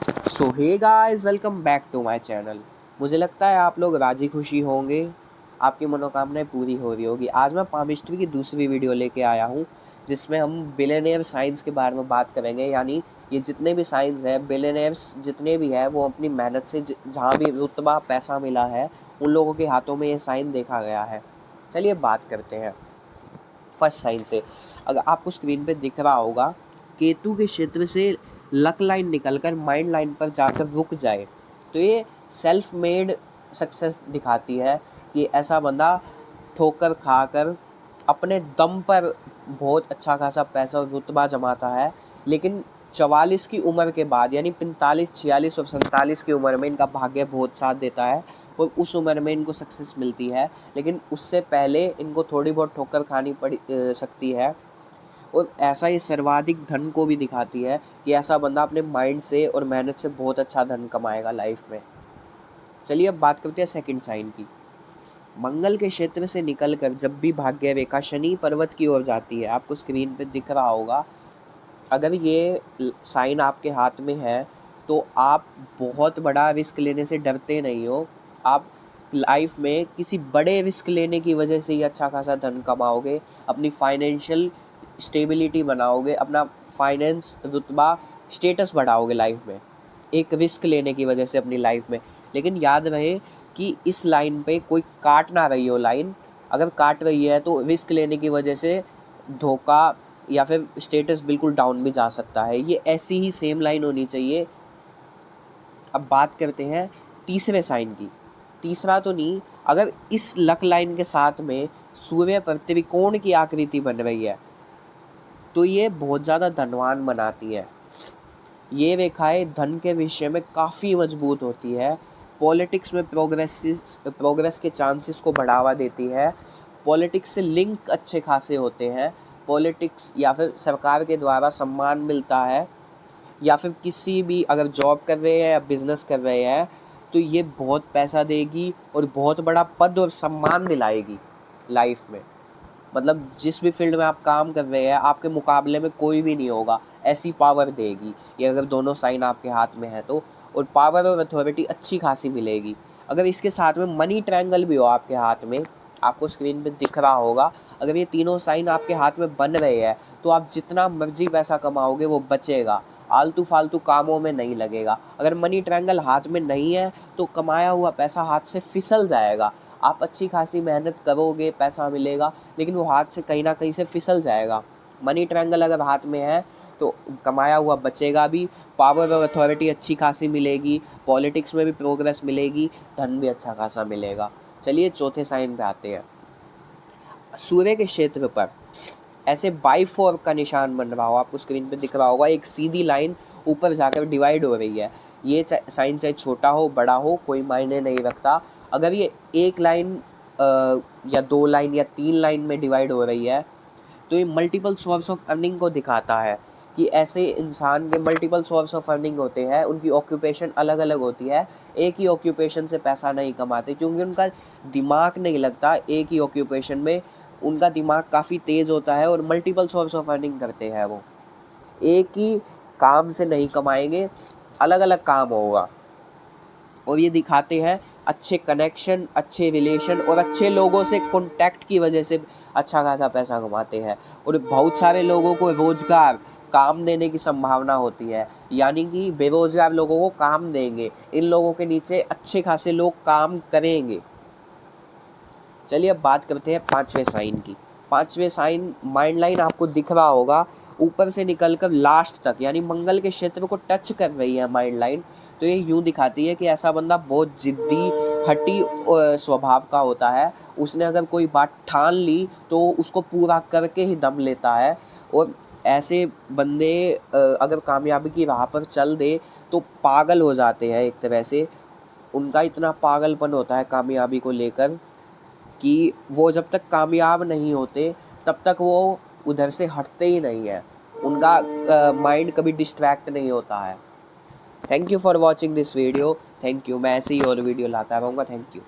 So hey guys, welcome back to my channel. मुझे लगता है आप लोग राजी खुशी होंगे, आपकी मनोकामनाएं पूरी हो रही होगी। आज मैं पामिस्ट्री की दूसरी वीडियो लेके आया हूँ, जिसमें हम बिलियनियर साइंस के बारे में बात करेंगे। यानी ये जितने भी साइंस है, बिलियनियर्स जितने भी है, वो अपनी मेहनत से जहाँ भी रुतबा पैसा मिला है, उन लोगों के हाथों में ये साइन देखा गया है। चलिए बात करते हैं फर्स्ट साइन से। अगर आपको स्क्रीन पे दिख रहा होगा, केतु के क्षेत्र से लक लाइन निकलकर माइंड लाइन पर जाकर रुक जाए, तो ये सेल्फ मेड सक्सेस दिखाती है कि ऐसा बंदा ठोकर खाकर अपने दम पर बहुत अच्छा खासा पैसा और रुतबा जमाता है। लेकिन 44 की उम्र के बाद, यानी 45, 46 और 47 की उम्र में इनका भाग्य बहुत साथ देता है और उस उम्र में इनको सक्सेस मिलती है। लेकिन उससे पहले इनको थोड़ी बहुत ठोकर खानी पड़ सकती है। और ऐसा ही सर्वाधिक धन को भी दिखाती है कि ऐसा बंदा अपने माइंड से और मेहनत से बहुत अच्छा धन कमाएगा लाइफ में। चलिए अब बात करते हैं सेकंड साइन की। मंगल के क्षेत्र से निकलकर जब भी भाग्य रेखा शनि पर्वत की ओर जाती है, आपको स्क्रीन पे दिख रहा होगा, अगर ये साइन आपके हाथ में है तो आप बहुत बड़ा रिस्क लेने से डरते नहीं हो। आप लाइफ में किसी बड़े रिस्क लेने की वजह से ही अच्छा खासा धन कमाओगे, अपनी फाइनेंशियल स्टेबिलिटी बनाओगे, अपना फाइनेंस रुतबा स्टेटस बढ़ाओगे लाइफ में, एक रिस्क लेने की वजह से अपनी लाइफ में। लेकिन याद रहे कि इस लाइन पे कोई काट ना रही हो लाइन। अगर काट रही है तो रिस्क लेने की वजह से धोखा या फिर स्टेटस बिल्कुल डाउन भी जा सकता है। ये ऐसी ही सेम लाइन होनी चाहिए। अब बात करते हैं तीसरे साइन की। तीसरा तो नहीं, अगर इस लक लाइन के साथ में सूर्य पर त्रिकोण की आकृति बन रही है तो ये बहुत ज़्यादा धनवान बनाती है। ये रेखाएं धन के विषय में काफ़ी मजबूत होती है। पॉलिटिक्स में प्रोग्रेस के चांसेस को बढ़ावा देती है। पॉलिटिक्स से लिंक अच्छे खासे होते हैं। पॉलिटिक्स या फिर सरकार के द्वारा सम्मान मिलता है, या फिर किसी भी अगर जॉब कर रहे हैं या बिजनेस कर रहे हैं तो ये बहुत पैसा देगी और बहुत बड़ा पद और सम्मान दिलाएगी लाइफ में। मतलब जिस भी फील्ड में आप काम कर रहे हैं, आपके मुकाबले में कोई भी नहीं होगा, ऐसी पावर देगी ये, अगर दोनों साइन आपके हाथ में है तो। और पावर और अथॉरिटी अच्छी खासी मिलेगी। अगर इसके साथ में मनी ट्रायंगल भी हो आपके हाथ में, आपको स्क्रीन पे दिख रहा होगा, अगर ये तीनों साइन आपके हाथ में बन रहे हैं तो आप जितना मर्जी पैसा कमाओगे वो बचेगा, आलतू फालतू कामों में नहीं लगेगा। अगर मनी ट्रायंगल हाथ में नहीं है तो कमाया हुआ पैसा हाथ से फिसल जाएगा। आप अच्छी खासी मेहनत करोगे, पैसा मिलेगा, लेकिन वो हाथ से कहीं ना कहीं से फिसल जाएगा। मनी ट्रायंगल अगर हाथ में है तो कमाया हुआ बचेगा भी, पावर और अथॉरिटी अच्छी खासी मिलेगी, पॉलिटिक्स में भी प्रोग्रेस मिलेगी, धन भी अच्छा खासा मिलेगा। चलिए चौथे साइन पे आते हैं। सूर्य के क्षेत्र पर ऐसे बाई फोर का निशान बन रहा हो, आपको स्क्रीन पे दिख रहा होगा, एक सीधी लाइन ऊपर जाकर डिवाइड हो रही है। ये साइन चाहे छोटा हो बड़ा हो कोई मायने नहीं रखता। अगर ये एक लाइन या दो लाइन या तीन लाइन में डिवाइड हो रही है तो ये मल्टीपल सोर्स ऑफ अर्निंग को दिखाता है कि ऐसे इंसान के मल्टीपल सोर्स ऑफ अर्निंग होते हैं, उनकी ऑक्यूपेशन अलग अलग होती है। एक ही ऑक्यूपेशन से पैसा नहीं कमाते क्योंकि उनका दिमाग नहीं लगता एक ही ऑक्यूपेशन में। उनका दिमाग काफ़ी तेज़ होता है और मल्टीपल सोर्स ऑफ अर्निंग करते हैं वो। एक ही काम से नहीं कमाएंगे, अलग अलग काम होगा। और ये दिखाते हैं अच्छे कनेक्शन, अच्छे रिलेशन और अच्छे लोगों से कॉन्टैक्ट की वजह से अच्छा खासा पैसा कमाते हैं। और बहुत सारे लोगों को रोजगार, काम देने की संभावना होती है, यानी कि बेरोजगार लोगों को काम देंगे, इन लोगों के नीचे अच्छे खासे लोग काम करेंगे। चलिए अब बात करते हैं पांचवें साइन की। पांचवें साइन माइंड लाइन आपको दिख रहा होगा, ऊपर से निकलकर लास्ट तक यानी मंगल के क्षेत्र को टच कर रही है माइंड लाइन। तो ये यूँ दिखाती है कि ऐसा बंदा बहुत जिद्दी, हठी स्वभाव का होता है। उसने अगर कोई बात ठान ली तो उसको पूरा करके ही दम लेता है। और ऐसे बंदे अगर कामयाबी की राह पर चल दे तो पागल हो जाते हैं एक तरह से। उनका इतना पागलपन होता है कामयाबी को लेकर कि वो जब तक कामयाब नहीं होते तब तक वो उधर से हटते ही नहीं है। उनका माइंड कभी डिस्ट्रैक्ट नहीं होता है। Thank you for watching this video. Thank you. मैं ऐसे ही और वीडियो लाता रहूँगा। Thank you.